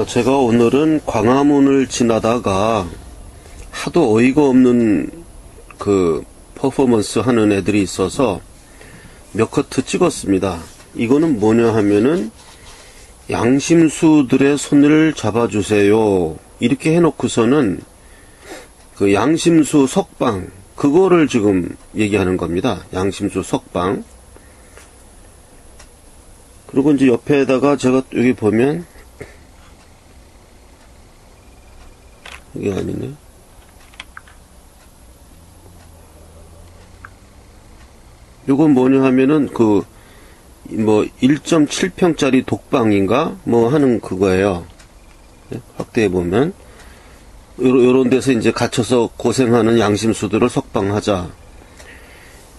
제가 오늘은 광화문을 지나다가 하도 어이가 없는 그 퍼포먼스 하는 애들이 있어서 몇 커트 찍었습니다. 이거는 뭐냐 하면은 양심수들의 손을 잡아주세요. 이렇게 해놓고서는 그 양심수 석방, 그거를 지금 얘기하는 겁니다. 양심수 석방. 그리고 이제 옆에다가 제가 여기 보면 이게 아니네. 요건 뭐냐 하면은 그 뭐 1.7평짜리 독방인가 뭐 하는 그거예요. 확대해 보면 요런 데서 이제 갇혀서 고생하는 양심수들을 석방하자.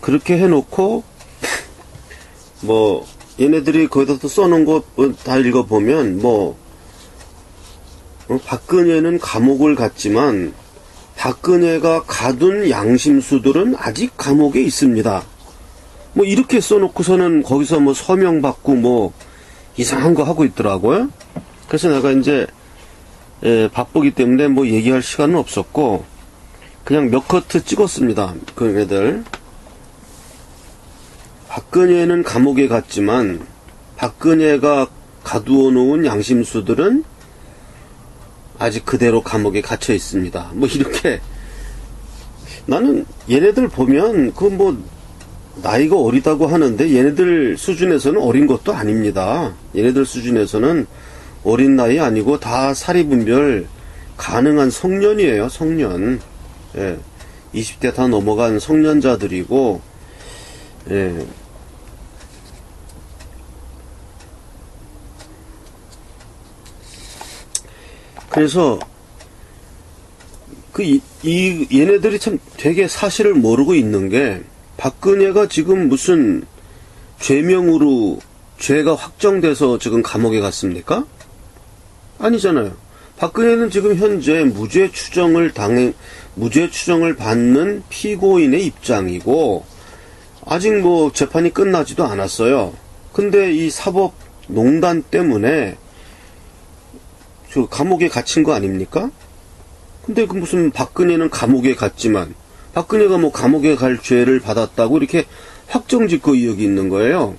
그렇게 해놓고 뭐 얘네들이 거기다 또 써놓은 거 다 읽어보면 박근혜는 감옥을 갔지만 박근혜가 가둔 양심수들은 아직 감옥에 있습니다. 이렇게 써놓고서는 거기서 서명 받고 이상한 거 하고 있더라고요. 그래서 내가 이제 바쁘기 때문에 얘기할 시간은 없었고 그냥 몇 커트 찍었습니다. 그 애들. 박근혜는 감옥에 갔지만 박근혜가 가두어 놓은 양심수들은 아직 그대로 감옥에 갇혀 있습니다. 이렇게. 나는 얘네들 보면 나이가 어리다고 하는데 얘네들 수준에서는 어린 것도 아닙니다. 얘네들 수준에서는 어린 나이 아니고 다 사리분별 가능한 성년이에요. 성년. 20대 다 넘어간 성년자들이고, 그래서 얘네들이 참 되게 사실을 모르고 있는 게 박근혜가 지금 무슨 죄명으로 죄가 확정돼서 지금 감옥에 갔습니까? 아니잖아요. 박근혜는 지금 현재 무죄 추정을 받는 피고인의 입장이고 아직 재판이 끝나지도 않았어요. 근데 이 사법농단 때문에 감옥에 갇힌 거 아닙니까? 근데 무슨 박근혜는 감옥에 갔지만 박근혜가 감옥에 갈 죄를 받았다고 이렇게 확정짓고 여기 있는 거예요.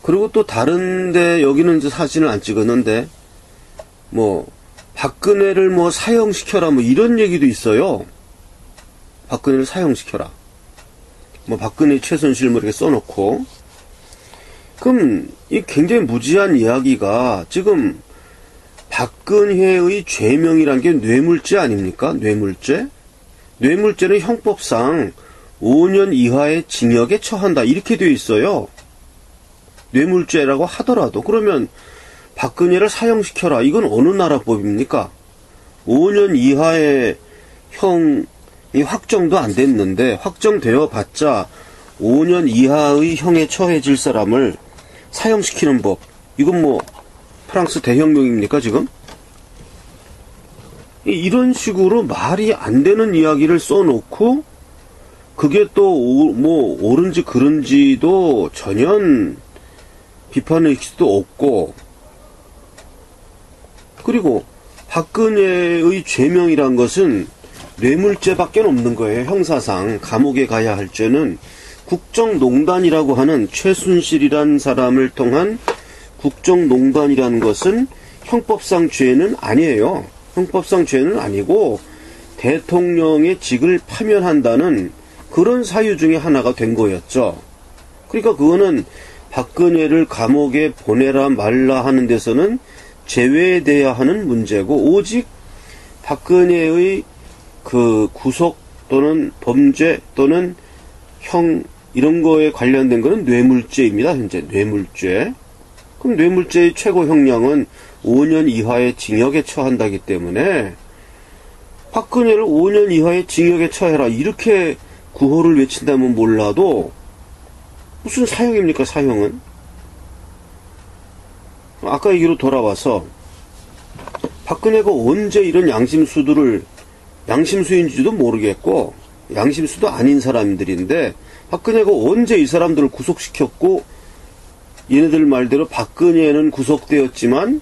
그리고 또 다른데 여기는 이제 사진을 안 찍었는데 박근혜를 사형시켜라 이런 얘기도 있어요. 박근혜를 사형시켜라. 박근혜 최순실 이렇게 써놓고. 그럼 이 굉장히 무지한 이야기가 지금 박근혜의 죄명이란 게 뇌물죄 아닙니까? 뇌물죄? 뇌물죄는 형법상 5년 이하의 징역에 처한다. 이렇게 되어 있어요. 뇌물죄라고 하더라도. 그러면 박근혜를 사형시켜라. 이건 어느 나라 법입니까? 5년 이하의 형이 확정도 안 됐는데 확정되어 봤자 5년 이하의 형에 처해질 사람을 사형시키는 법. 이건 프랑스 대혁명입니까 지금? 이런 식으로 말이 안 되는 이야기를 써놓고 그게 또 옳은지 그른지도 전혀 비판의 수도 없고, 그리고 박근혜의 죄명이란 것은 뇌물죄밖에 없는 거예요. 형사상 감옥에 가야 할 죄는 국정농단이라고 하는 최순실이란 사람을 통한 국정농단이라는 것은 형법상 죄는 아니에요. 형법상 죄는 아니고 대통령의 직을 파면한다는 그런 사유 중에 하나가 된 거였죠. 그러니까 그거는 박근혜를 감옥에 보내라 말라 하는 데서는 제외돼야 하는 문제고, 오직 박근혜의 그 구속 또는 범죄 또는 형 이런 거에 관련된 거는 뇌물죄입니다. 현재 뇌물죄. 그럼 뇌물죄의 최고 형량은 5년 이하의 징역에 처한다기 때문에 박근혜를 5년 이하의 징역에 처해라 이렇게 구호를 외친다면 몰라도 무슨 사형입니까? 사형은. 아까 얘기로 돌아와서 박근혜가 언제 이런 양심수들을, 양심수인지도 모르겠고 양심수도 아닌 사람들인데 박근혜가 언제 이 사람들을 구속시켰고, 얘네들 말대로 박근혜는 구속되었지만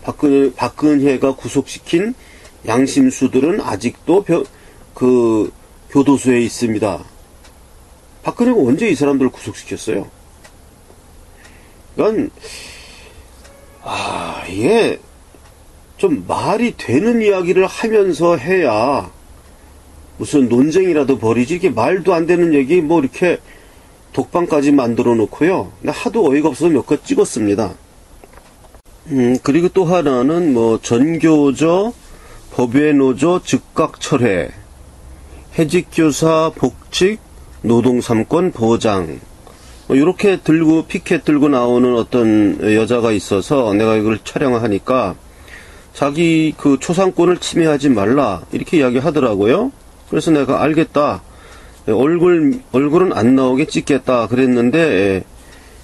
박근혜가 구속시킨 양심수들은 아직도 교도소에 있습니다. 박근혜가 언제 이 사람들을 구속시켰어요? 그러니까 이게 좀 말이 되는 이야기를 하면서 해야 무슨 논쟁이라도 벌이지, 이게 말도 안 되는 얘기 뭐 이렇게 독방까지 만들어 놓고요. 하도 어이가 없어서 몇 컷 찍었습니다. 그리고 또 하나는 뭐 전교조, 법외노조 즉각 철회, 해직교사 복직, 노동3권 보장, 뭐 이렇게 들고 피켓 들고 나오는 어떤 여자가 있어서 내가 이걸 촬영하니까 자기 그 초상권을 침해하지 말라 이렇게 이야기하더라고요. 그래서 내가 알겠다. 얼굴은 안 나오게 찍겠다 그랬는데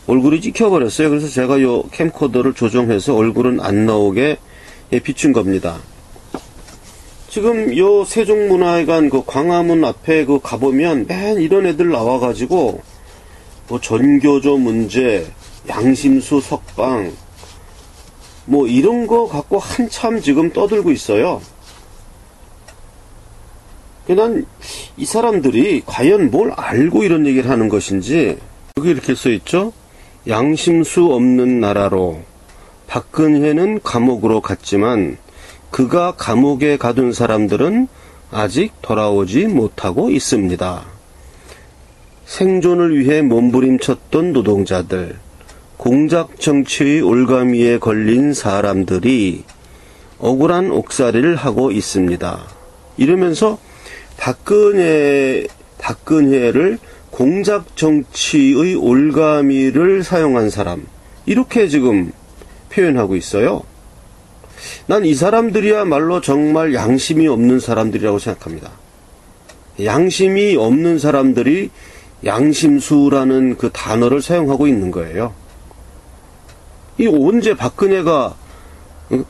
얼굴이 찍혀버렸어요. 그래서 제가 요 캠코더를 조정해서 얼굴은 안 나오게 비춘 겁니다. 지금 요 세종문화회관 그 광화문 앞에 가보면 맨 이런 애들 나와가지고 뭐 전교조 문제, 양심수 석방 뭐 이런 거 갖고 한참 지금 떠들고 있어요. 난 이 사람들이 과연 뭘 알고 이런 얘기를 하는 것인지. 여기 이렇게 써있죠. 양심수 없는 나라로 박근혜는 감옥으로 갔지만 그가 감옥에 가둔 사람들은 아직 돌아오지 못하고 있습니다. 생존을 위해 몸부림쳤던 노동자들, 공작 정치의 올가미에 걸린 사람들이 억울한 옥살이를 하고 있습니다. 이러면서 박근혜를 공작 정치의 올가미를 사용한 사람, 이렇게 지금 표현하고 있어요. 난 이 사람들이야말로 정말 양심이 없는 사람들이라고 생각합니다. 양심이 없는 사람들이 양심수라는 그 단어를 사용하고 있는 거예요. 이 언제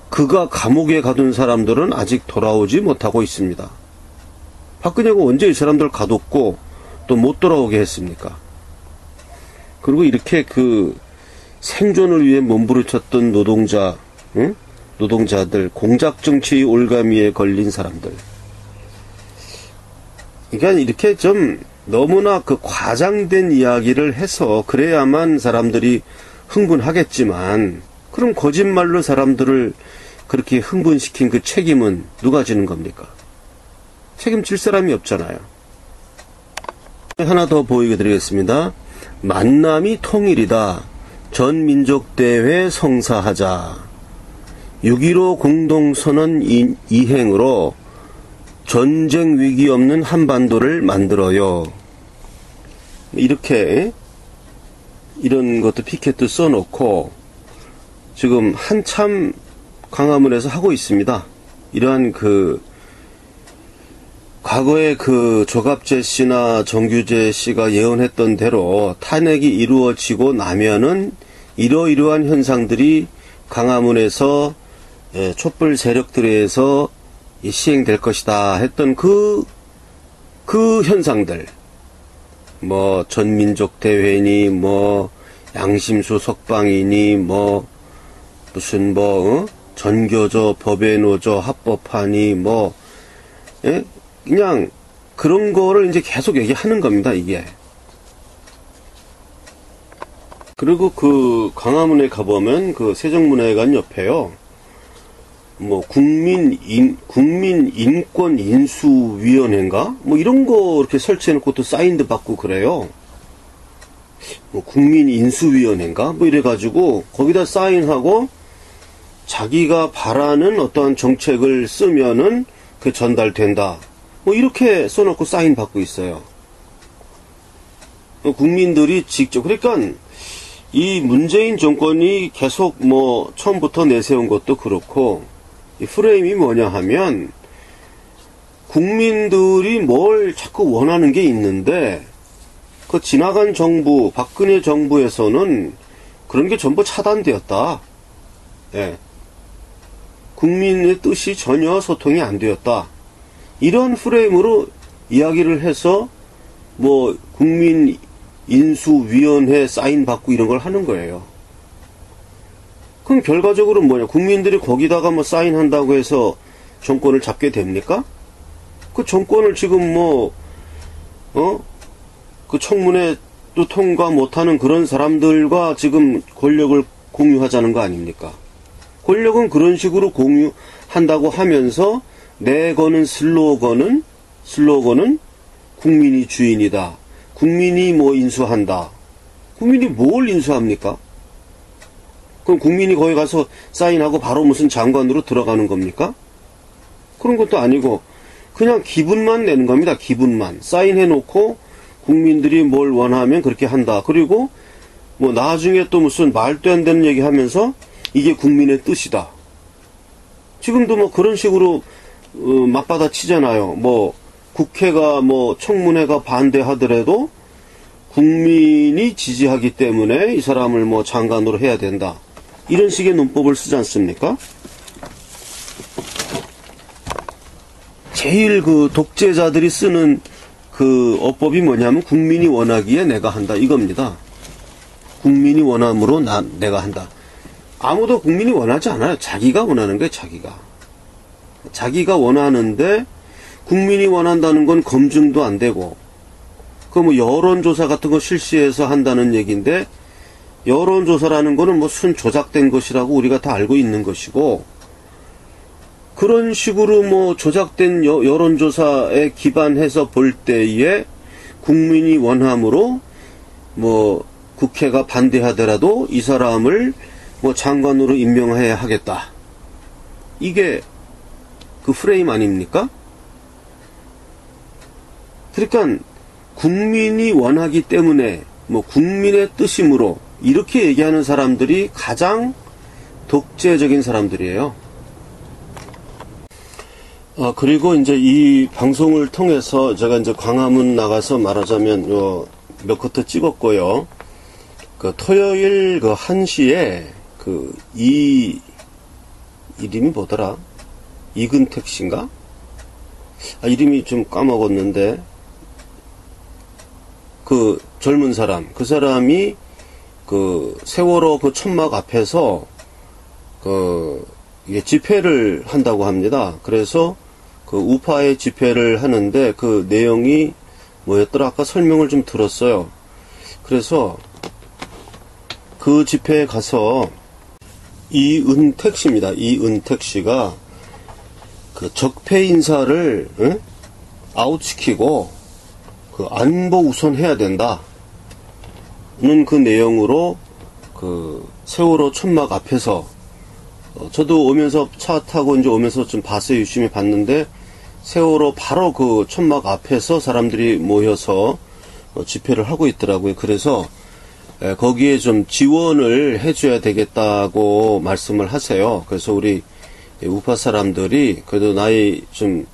그가 감옥에 가둔 사람들은 아직 돌아오지 못하고 있습니다. 박근혜가 언제 이 사람들 가뒀고 또 못 돌아오게 했습니까? 그리고 이렇게 생존을 위해 몸부림쳤던 노동자들, 공작 정치의 올가미에 걸린 사람들. 그러니까 이렇게 좀 너무나 과장된 이야기를 해서 그래야만 사람들이 흥분하겠지만, 그럼 거짓말로 사람들을 그렇게 흥분시킨 그 책임은 누가 지는 겁니까? 책임질 사람이 없잖아요. 하나 더 보여드리겠습니다. 만남이 통일이다. 전민족대회 성사하자. 6.15 공동선언 이행으로 전쟁 위기 없는 한반도를 만들어요. 이렇게 이런 것도 피켓도 써놓고 지금 한참 광화문에서 하고 있습니다. 이러한 과거에 조갑재 씨나 정규재 씨가 예언했던 대로 탄핵이 이루어지고 나면은 이러이러한 현상들이 광화문에서 촛불 세력들에 의해서 시행될 것이다 했던 그 현상들, 뭐 전민족 대회니 뭐 양심수 석방이니 뭐 무슨 전교조 법외노조 합법하니 그냥 그런 거를 이제 계속 얘기하는 겁니다, 이게. 그리고 광화문에 가보면 세종문화회관 옆에요. 뭐 국민인권인수위원회인가? 뭐 이런 거 이렇게 설치해놓고 또 사인도 받고 그래요. 뭐 국민인수위원회인가? 뭐 이래가지고 거기다 사인하고 자기가 바라는 어떠한 정책을 쓰면은 그게 전달된다. 뭐 이렇게 써놓고 사인 받고 있어요. 국민들이 직접, 그러니까 이 문재인 정권이 계속 처음부터 내세운 것도 그렇고, 이 프레임이 뭐냐 하면, 국민들이 뭘 자꾸 원하는 게 있는데, 지나간 정부, 박근혜 정부에서는 그런 게 전부 차단되었다. 예. 국민의 뜻이 전혀 소통이 안 되었다. 이런 프레임으로 이야기를 해서, 국민인수위원회 사인 받고 이런 걸 하는 거예요. 그럼 결과적으로 뭐냐? 국민들이 거기다가 뭐 사인한다고 해서 정권을 잡게 됩니까? 그 정권을 지금 그 청문회 또 통과 못하는 그런 사람들과 지금 권력을 공유하자는 거 아닙니까? 권력은 그런 식으로 공유한다고 하면서 내거는 슬로건은 국민이 주인이다. 국민이 뭐 인수한다. 국민이 뭘 인수합니까? 그럼 국민이 거기 가서 사인하고 바로 무슨 장관으로 들어가는 겁니까? 그런 것도 아니고 그냥 기분만 내는 겁니다. 기분만. 사인해놓고 국민들이 뭘 원하면 그렇게 한다. 그리고 뭐 나중에 또 무슨 말도 안 되는 얘기 하면서 이게 국민의 뜻이다. 지금도 뭐 그런 식으로 맞받아 치잖아요. 뭐 국회가 뭐 청문회가 반대하더라도 국민이 지지하기 때문에 이 사람을 뭐 장관으로 해야 된다. 이런 식의 논법을 쓰지 않습니까? 제일 그 독재자들이 쓰는 그 어법이 뭐냐면 국민이 원하기에 내가 한다 이겁니다. 국민이 원함으로 내가 한다. 아무도 국민이 원하지 않아요. 자기가 원하는 거예요. 자기가 원하는데 국민이 원한다는 건 검증도 안 되고 그 뭐 여론조사 같은 거 실시해서 한다는 얘기인데 여론조사라는 거는 뭐 순 조작된 것이라고 우리가 다 알고 있는 것이고 그런 식으로 뭐 조작된 여론조사에 기반해서 볼 때에 국민이 원함으로 뭐 국회가 반대하더라도 이 사람을 뭐 장관으로 임명해야 하겠다. 이게 그 프레임 아닙니까? 그러니까 국민이 원하기 때문에 뭐 국민의 뜻이므로 이렇게 얘기하는 사람들이 가장 독재적인 사람들이에요. 그리고 이제 이 방송을 통해서 제가 이제 광화문 나가서 말하자면 몇 컷 찍었고요. 그 토요일 그 1시에 그 이름이 뭐더라? 이근택 씨인가? 이름이 좀 까먹었는데 그 젊은 사람, 그 사람이 그 세월호 그 천막 앞에서 이게 집회를 한다고 합니다. 그래서 그 우파의 집회를 하는데 그 내용이 뭐였더라? 아까 설명을 좀 들었어요. 그래서 그 집회에 가서 이은택 씨입니다. 이은택 씨가 그 적폐 인사를 아웃시키고 그 안보 우선 해야 된다는 그 내용으로 그 세월호 천막 앞에서 저도 오면서 차 타고 이제 오면서 좀 봤어요. 유심히 봤는데 세월호 바로 그 천막 앞에서 사람들이 모여서 집회를 하고 있더라고요. 그래서 거기에 좀 지원을 해줘야 되겠다고 말씀을 하세요. 그래서 우리 우파 사람들이 그래도 나이 좀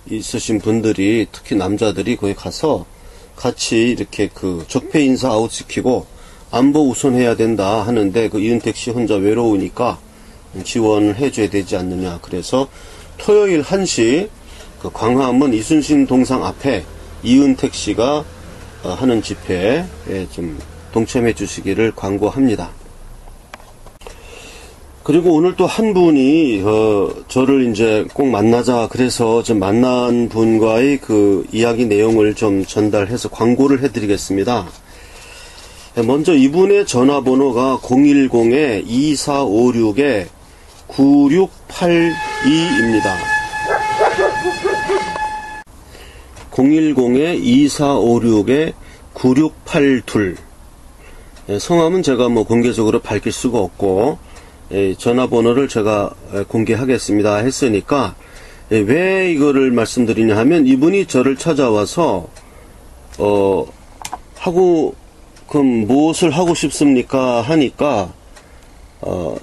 있으신 분들이 특히 남자들이 거기 가서 같이 이렇게 그 적폐 인사 아웃시키고 안보 우선해야 된다 하는데 그 이은택 씨 혼자 외로우니까 지원을 해줘야 되지 않느냐. 그래서 토요일 1시 그 광화문 이순신 동상 앞에 이은택 씨가 하는 집회에 좀 동참해 주시기를 광고합니다. 그리고 오늘 또 한 분이 저를 이제 꼭 만나자 그래서 좀 만난 분과의 그 이야기 내용을 좀 전달해서 광고를 해드리겠습니다. 먼저 이분의 전화번호가 010-2456-9682입니다. 010-2456-9682. 성함은 제가 뭐 공개적으로 밝힐 수가 없고 전화번호를 제가 공개하겠습니다 했으니까 왜 이거를 말씀드리냐 하면 이분이 저를 찾아와서 그럼 무엇을 하고 싶습니까 하니까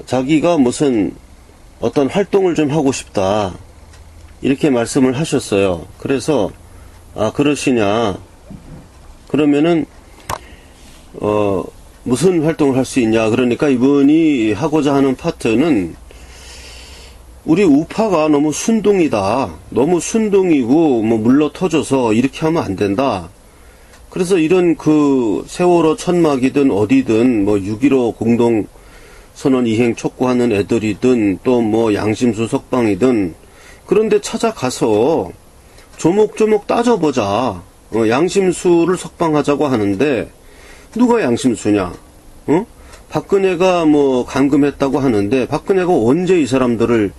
자기가 무슨 어떤 활동을 좀 하고 싶다 이렇게 말씀을 하셨어요. 그래서 그러시냐 그러면은 무슨 활동을 할 수 있냐 그러니까 이분이 하고자 하는 파트는 우리 우파가 너무 순둥이다. 너무 순둥이고 뭐 물러 터져서 이렇게 하면 안 된다. 그래서 이런 그 세월호 천막이든 어디든 뭐 6.15 공동 선언 이행 촉구하는 애들이든 또 뭐 양심수 석방이든 그런데 찾아가서 조목조목 따져보자. 양심수를 석방하자고 하는데 누가 양심수냐? 박근혜가 뭐 감금했다고 하는데 박근혜가 언제 이 사람들을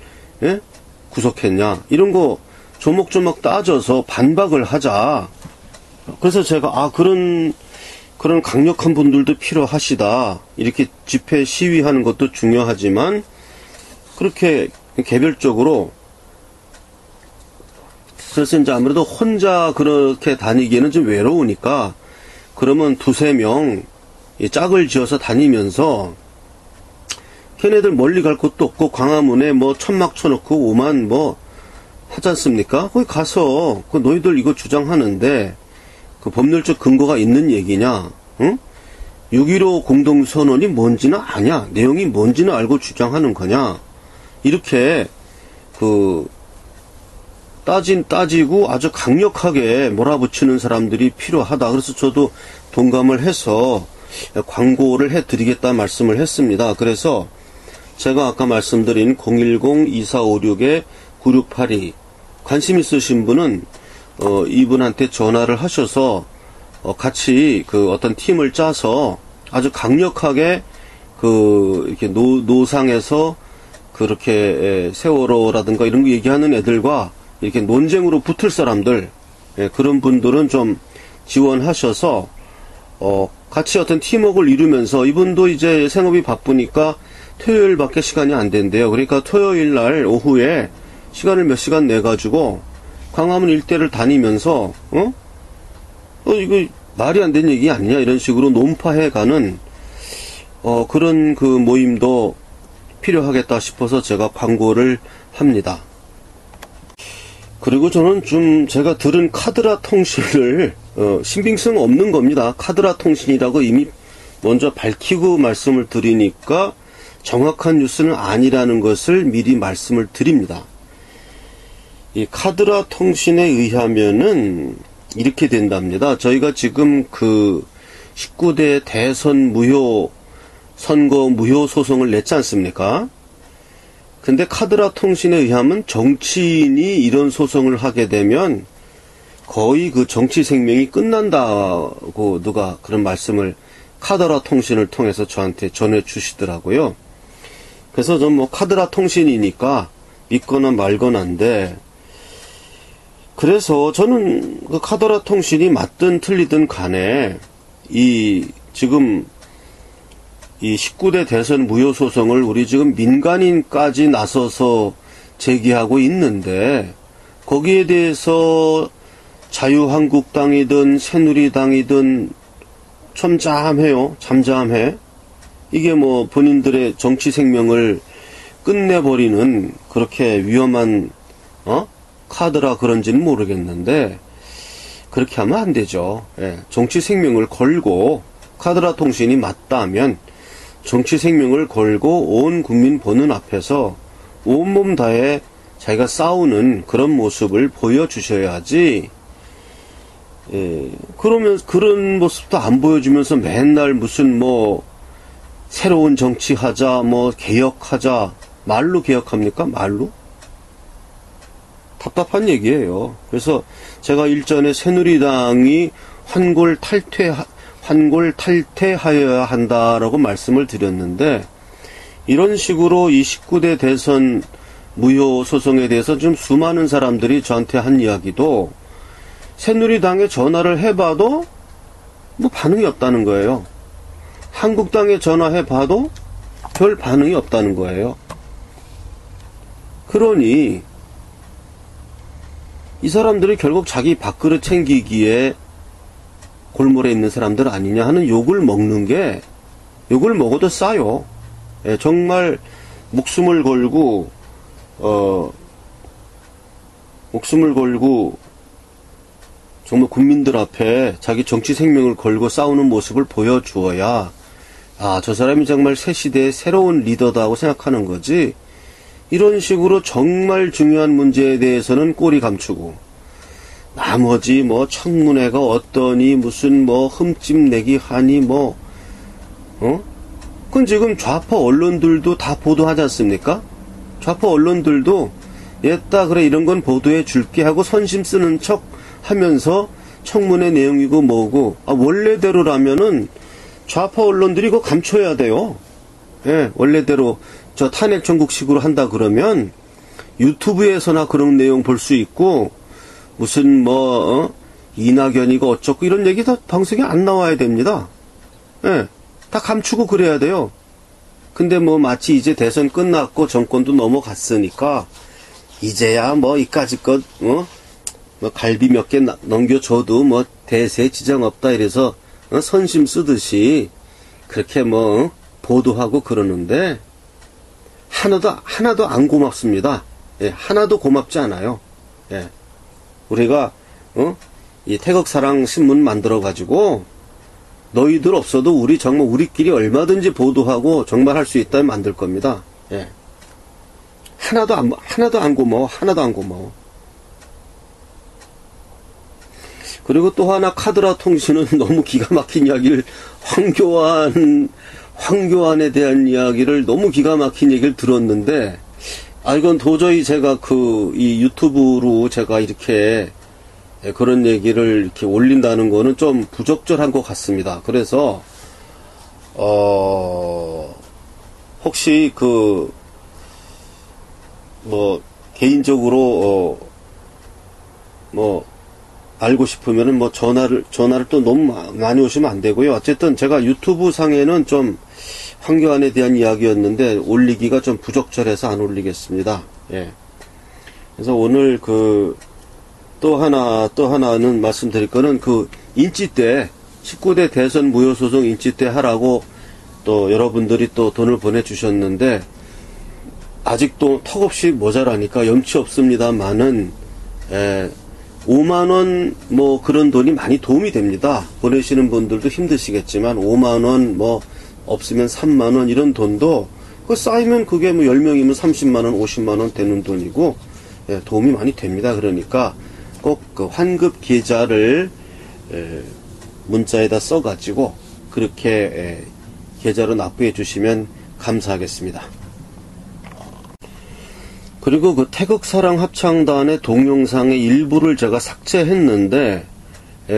구속했냐? 이런 거 조목조목 따져서 반박을 하자. 그래서 제가 그런 강력한 분들도 필요하시다. 이렇게 집회 시위하는 것도 중요하지만 그렇게 개별적으로 그래서 이제 아무래도 혼자 그렇게 다니기에는 좀 외로우니까 그러면 두세 명 짝을 지어서 다니면서 걔네들 멀리 갈 곳도 없고 광화문에 뭐 천막 쳐놓고 오만 뭐 하지 않습니까? 거기 가서 너희들 이거 주장하는데 그 법률적 근거가 있는 얘기냐? 응? 6.15 공동선언이 뭔지는 아냐? 내용이 뭔지는 알고 주장하는 거냐? 이렇게 따지고 아주 강력하게 몰아붙이는 사람들이 필요하다. 그래서 저도 동감을 해서 광고를 해드리겠다 말씀을 했습니다. 그래서 제가 아까 말씀드린 010-2456-9682 관심 있으신 분은 이분한테 전화를 하셔서 같이 어떤 팀을 짜서 아주 강력하게 이렇게 노상에서 그렇게 세월호라든가 이런 거 얘기하는 애들과 이렇게 논쟁으로 붙을 사람들, 그런 분들은 좀 지원하셔서 같이 어떤 팀워크를 이루면서 이분도 이제 생업이 바쁘니까 토요일밖에 시간이 안 된대요. 그러니까 토요일 날 오후에 시간을 몇 시간 내 가지고 광화문 일대를 다니면서 이거 말이 안 되는 얘기 아니냐 이런 식으로 논파해가는 그런 모임도 필요하겠다 싶어서 제가 광고를 합니다. 그리고 저는 좀 제가 들은 카드라 통신을 신빙성 없는 겁니다. 카드라 통신이라고 이미 먼저 밝히고 말씀을 드리니까 정확한 뉴스는 아니라는 것을 미리 말씀을 드립니다. 이 카드라 통신에 의하면은 이렇게 된답니다. 저희가 지금 19대 대선 선거 무효 소송을 냈지 않습니까? 근데 카드라 통신에 의하면 정치인이 이런 소송을 하게 되면 거의 정치 생명이 끝난다고 누가 그런 말씀을 카드라 통신을 통해서 저한테 전해주시더라고요. 그래서 전 카드라 통신이니까 믿거나 말거나인데, 그래서 저는 카드라 통신이 맞든 틀리든 간에 지금 이 19대 대선 무효 소송을 우리 지금 민간인까지 나서서 제기하고 있는데 거기에 대해서 자유한국당이든 새누리당이든 잠잠해. 이게 본인들의 정치 생명을 끝내버리는 그렇게 위험한 카드라 그런지는 모르겠는데 그렇게 하면 안 되죠. 정치 생명을 걸고 카드라 통신이 맞다면 정치 생명을 걸고 온 국민 보는 앞에서 온몸 다해 자기가 싸우는 그런 모습을 보여주셔야지. 그러면 그런 모습도 안 보여주면서 맨날 무슨 새로운 정치하자, 개혁하자, 말로 개혁합니까? 말로? 답답한 얘기예요. 그래서 제가 일전에 새누리당이 환골 탈퇴하여야 한다라고 말씀을 드렸는데, 이런 식으로 이 19대 대선 무효 소송에 대해서 좀 수많은 사람들이 저한테 한 이야기도 새누리당에 전화를 해봐도 반응이 없다는 거예요. 한국당에 전화해봐도 별 반응이 없다는 거예요. 그러니 이 사람들이 결국 자기 밥그릇 챙기기에 골몰에 있는 사람들 아니냐 하는 욕을 먹는 게, 욕을 먹어도 싸요. 정말 목숨을 걸고 정말 국민들 앞에 자기 정치 생명을 걸고 싸우는 모습을 보여주어야 저 사람이 정말 새 시대의 새로운 리더다고 생각하는 거지. 이런 식으로 정말 중요한 문제에 대해서는 꼬리 감추고 나머지 청문회가 어떠니 무슨 흠집 내기 하니 그건 지금 좌파 언론들도 다 보도하지 않습니까? 좌파 언론들도 얘따 그래 이런 건 보도해 줄게 하고 선심 쓰는 척 하면서 청문회 내용이고 뭐고, 원래대로라면은 좌파 언론들이 그거 감춰야 돼요. 예, 원래대로 저 탄핵 정국식으로 한다 그러면 유튜브에서나 그런 내용 볼 수 있고, 무슨 이낙연이고 어쩌고 이런 얘기 다 방송에 안 나와야 됩니다. 예, 다 감추고 그래야 돼요. 근데 마치 이제 대선 끝났고 정권도 넘어갔으니까 이제야 이까짓 것 갈비 몇 개 넘겨줘도 대세 지장 없다 이래서 선심 쓰듯이 그렇게 보도하고 그러는데 하나도 안 고맙습니다. 예, 하나도 고맙지 않아요. 예, 우리가 이 태극사랑 신문 만들어 가지고 너희들 없어도 우리 정말 우리끼리 얼마든지 보도하고 정말 할 수 있다면 만들 겁니다. 예. 하나도 안 고마워. 하나도 안 고마워. 그리고 또 하나 카드라 통신은 너무 기가 막힌 이야기를 황교안에 대한 이야기를 너무 기가 막힌 얘기를 들었는데, 이건 도저히 제가 이 유튜브로 제가 이렇게 그런 얘기를 이렇게 올린다는 거는 좀 부적절한 것 같습니다. 그래서, 혹시 개인적으로, 알고 싶으면은 전화를 또 너무 많이 오시면 안 되고요. 어쨌든 제가 유튜브 상에는 좀 황교안에 대한 이야기였는데 올리기가 좀 부적절해서 안 올리겠습니다. 예. 그래서 오늘 또 하나는 말씀드릴 거는 인치 때 19대 대선 무효소송 인치 때 하라고 또 여러분들이 또 돈을 보내주셨는데 아직도 턱없이 모자라니까 염치 없습니다만은 5만원 그런 돈이 많이 도움이 됩니다. 보내시는 분들도 힘드시겠지만 5만원 없으면 3만원 이런 돈도 쌓이면 그게 10명이면 30만원 50만원 되는 돈이고 도움이 많이 됩니다. 그러니까 꼭 환급 계좌를 문자에다 써가지고 그렇게 계좌로 납부해 주시면 감사하겠습니다. 그리고 태극사랑 합창단의 동영상의 일부를 제가 삭제했는데,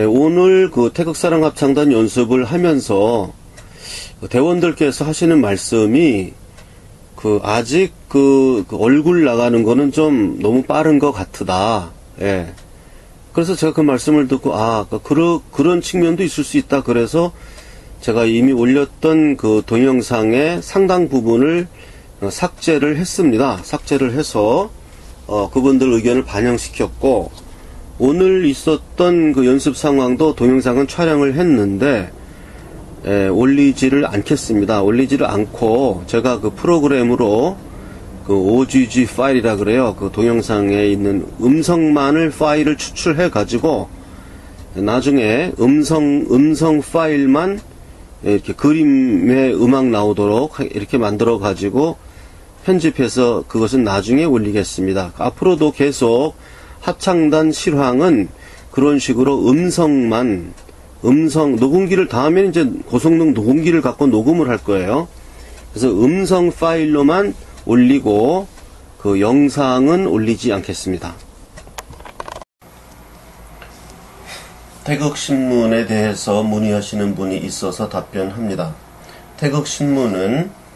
오늘 태극사랑 합창단 연습을 하면서 대원들께서 하시는 말씀이 아직 얼굴 나가는 거는 좀 너무 빠른 것 같으다. 예. 그래서 제가 그 말씀을 듣고 그런 측면도 있을 수 있다. 그래서 제가 이미 올렸던 동영상의 상당 부분을 삭제를 했습니다. 삭제를 해서 그분들 의견을 반영시켰고, 오늘 있었던 연습 상황도 동영상은 촬영을 했는데 올리지를 않겠습니다. 올리지를 않고 제가 프로그램으로 OGG 파일이라 그래요. 동영상에 있는 음성만을 파일을 추출해 가지고 나중에 음성 파일만 이렇게 그림의 음악 나오도록 이렇게 만들어 가지고 편집해서 그것은 나중에 올리겠습니다. 앞으로도 계속 합창단 실황은 그런 식으로 음성 녹음기를 다음에는 이제 고성능 녹음기를 갖고 녹음을 할 거예요. 그래서 음성 파일로만 올리고 영상은 올리지 않겠습니다. 태극신문에 대해서 문의하시는 분이 있어서 답변합니다. 태극신문은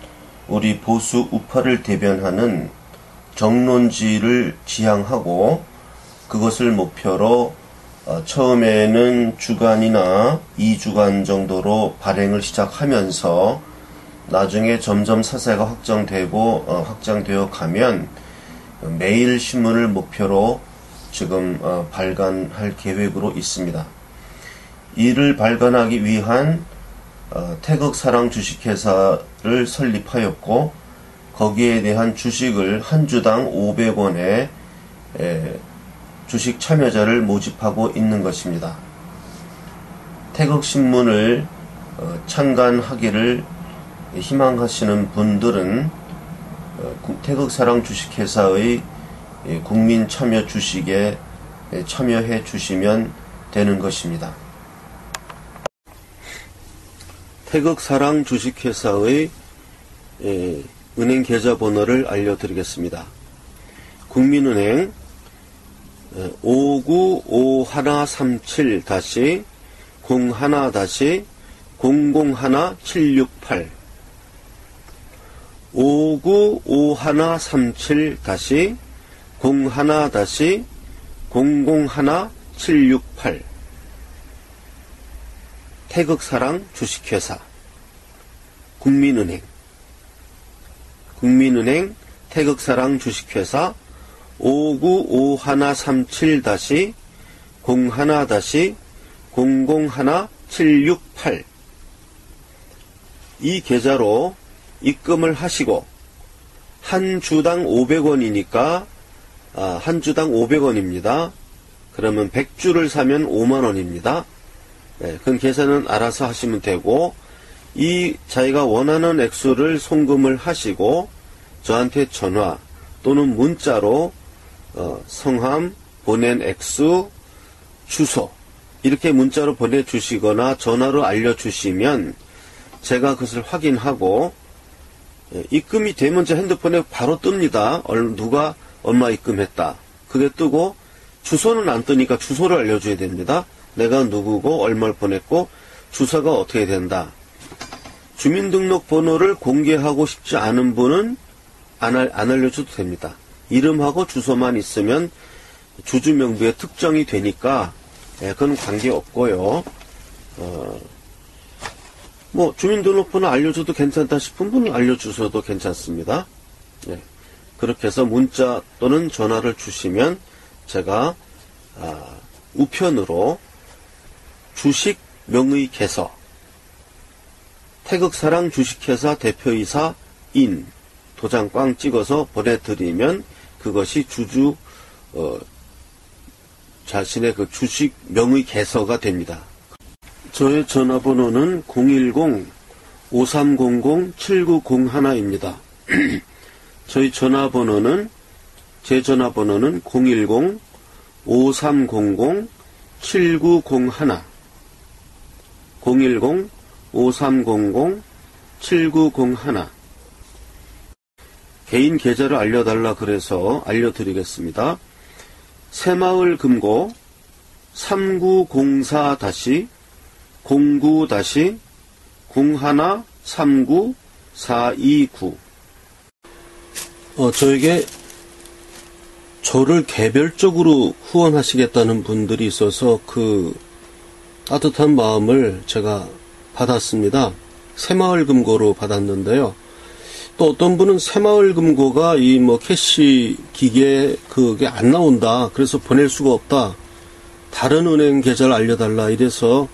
우리 보수 우파를 대변하는 정론지를 지향하고 그것을 목표로 처음에는 주간이나 2주간 정도로 발행을 시작하면서 나중에 점점 사세가 확장되어 가면 매일 신문을 목표로 지금 발간할 계획으로 있습니다. 이를 발간하기 위한 태극사랑 주식회사를 설립하였고, 거기에 대한 주식을 한 주당 500원에 주식 참여자를 모집하고 있는 것입니다. 태극신문을 창간하기를 희망하시는 분들은 태극사랑 주식회사의 국민 참여 주식에 참여해 주시면 되는 것입니다. 태극사랑 주식회사의 은행 계좌번호를 알려드리겠습니다. 국민은행 595137-01-001-768 5951-01-001-768 태극사랑 주식회사 국민은행 태극사랑 주식회사 5951-37-01-001-768 이 계좌로 입금을 하시고 한 주당 500원이니까 한 주당 500원입니다. 그러면 100주를 사면 5만원입니다. 네, 그건 계산은 알아서 하시면 되고 이 자기가 원하는 액수를 송금을 하시고 저한테 전화 또는 문자로 성함, 보낸 액수, 주소 이렇게 문자로 보내주시거나 전화로 알려주시면 제가 그것을 확인하고 입금이 되면 제 핸드폰에 바로 뜹니다. 누가 얼마 입금했다. 그게 뜨고 주소는 안 뜨니까 주소를 알려줘야 됩니다. 내가 누구고 얼마를 보냈고 주소가 어떻게 된다. 주민등록번호를 공개하고 싶지 않은 분은 안 알려줘도 됩니다. 이름하고 주소만 있으면 주주명부에 특정이 되니까 그건 관계없고요. 주민등록번호 알려줘도 괜찮다 싶은 분은 알려주셔도 괜찮습니다. 네. 그렇게 해서 문자 또는 전화를 주시면 제가 우편으로 주식 명의 개서 태극사랑 주식회사 대표이사 인 도장 꽝 찍어서 보내드리면 그것이 주주 자신의 그 주식 명의 개서가 됩니다. 저의 전화번호는 010-5300-7901입니다. 저희 전화번호는 제 전화번호는 010-5300-7901 010-5300-7901 개인 계좌를 알려달라 그래서 알려드리겠습니다. 새마을금고 3904-09-0139-429 저에게 저를 개별적으로 후원하시겠다는 분들이 있어서 그 따뜻한 마음을 제가 받았습니다. 새마을금고로 받았는데요. 또 어떤 분은 새마을금고가 캐시 기계에 그게 안 나온다. 그래서 보낼 수가 없다. 다른 은행 계좌를 알려달라. 이래서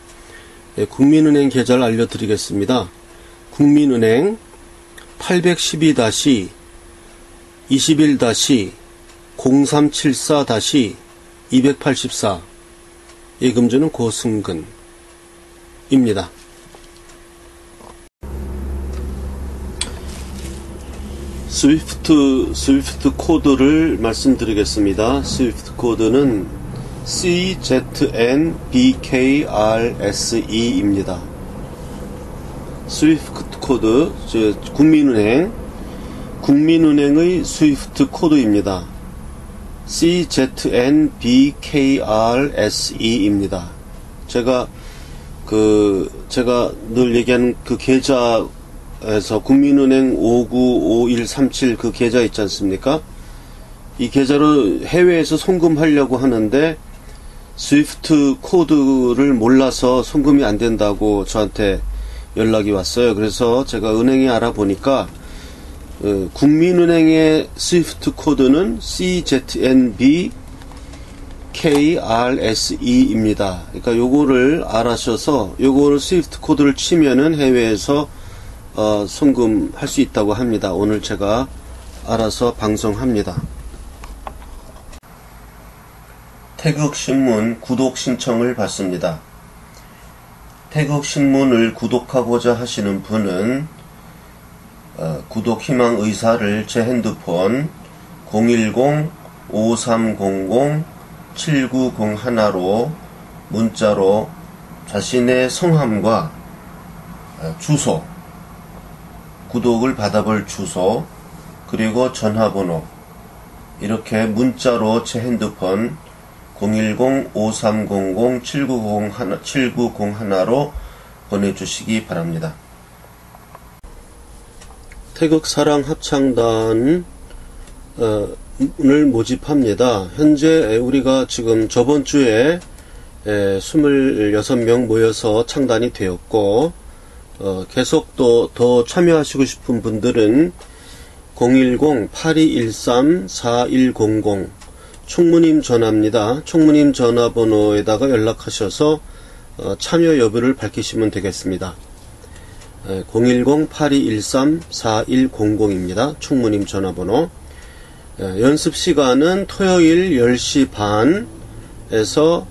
국민은행 계좌를 알려드리겠습니다. 국민은행 812-21-0374-284 예금주는 고승근입니다. 스위프트 코드를 말씀드리겠습니다. 스위프트 코드는 CZNBKRSE입니다. 스위프트 코드, 국민은행의 스위프트 코드입니다. CZNBKRSE입니다. 제가 늘 얘기하는 그 계좌에서 국민은행 595137 그 계좌 있지 않습니까? 이 계좌로 해외에서 송금하려고 하는데 스위프트 코드를 몰라서 송금이 안 된다고 저한테 연락이 왔어요. 그래서 제가 은행에 알아보니까 국민은행의 스위프트 코드는 CZNBKRSE입니다. 그러니까 요거를 알아셔서 요거를 스위프트 코드를 치면은 해외에서 송금할 수 있다고 합니다. 오늘 제가 알아서 방송합니다. 태극신문 구독 신청을 받습니다. 태극신문을 구독하고자 하시는 분은 구독 희망 의사를 제 핸드폰 010-5300-7901로 문자로 자신의 성함과 주소 구독을 받아볼 주소, 그리고 전화번호, 이렇게 문자로 제 핸드폰 010-5300-7901로 보내주시기 바랍니다. 태극사랑합창단을 모집합니다. 현재 우리가 지금 저번 주에 26명 모여서 창단이 되었고, 계속 또 더 참여하시고 싶은 분들은 010-8213-4100 총무님 전화입니다. 총무님 전화번호에다가 연락하셔서 참여 여부를 밝히시면 되겠습니다. 010-8213-4100입니다. 총무님 전화번호. 연습 시간은 토요일 10시 반에서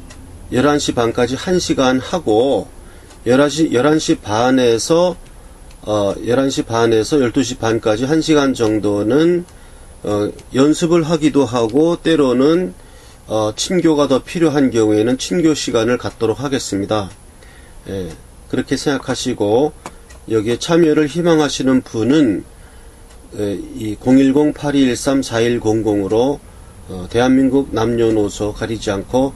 11시 반까지 1시간 하고, 11시 반에서 12시 반까지 1시간 정도는 연습을 하기도 하고, 때로는 친교가 더 필요한 경우에는 친교 시간을 갖도록 하겠습니다. 그렇게 생각하시고 여기에 참여를 희망하시는 분은 이 010-8213-4100으로 대한민국 남녀노소 가리지 않고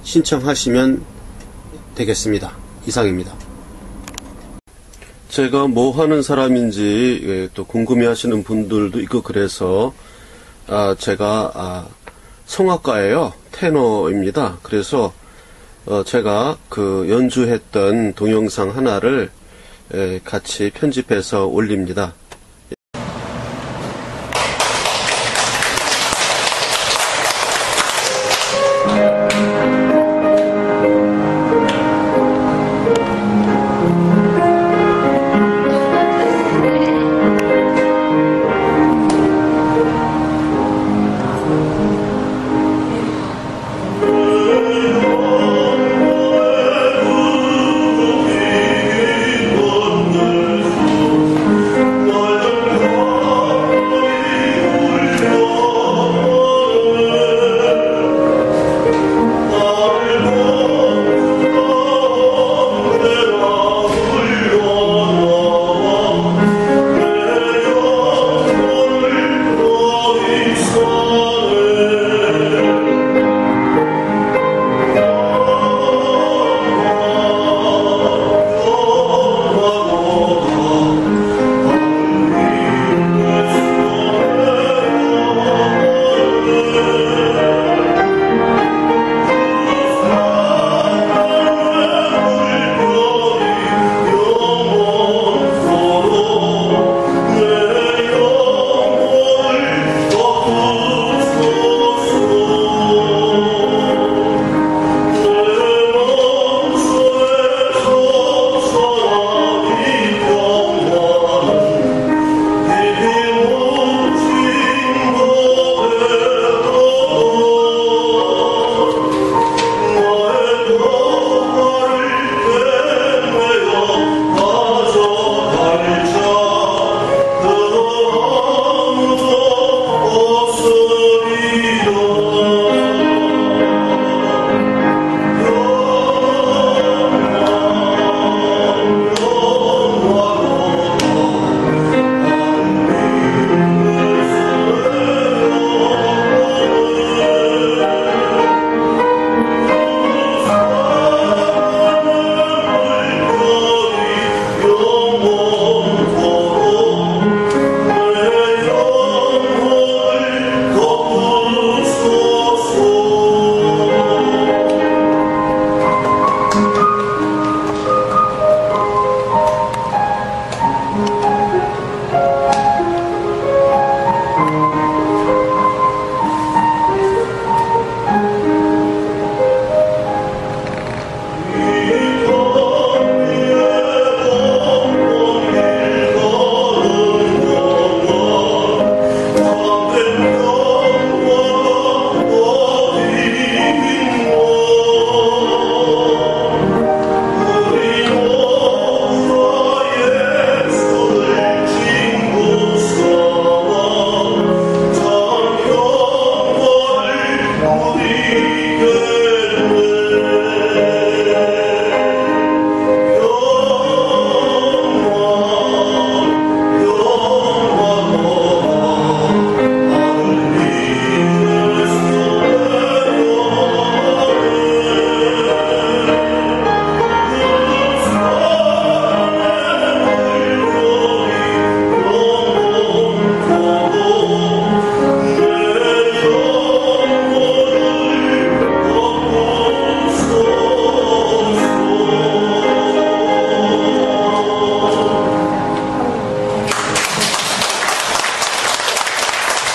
신청하시면 되겠습니다. 이상입니다. 제가 뭐 하는 사람인지 또 궁금해하시는 분들도 있고, 그래서 제가 성악가예요. 테너입니다. 그래서 제가 그 연주했던 동영상 하나를 같이 편집해서 올립니다.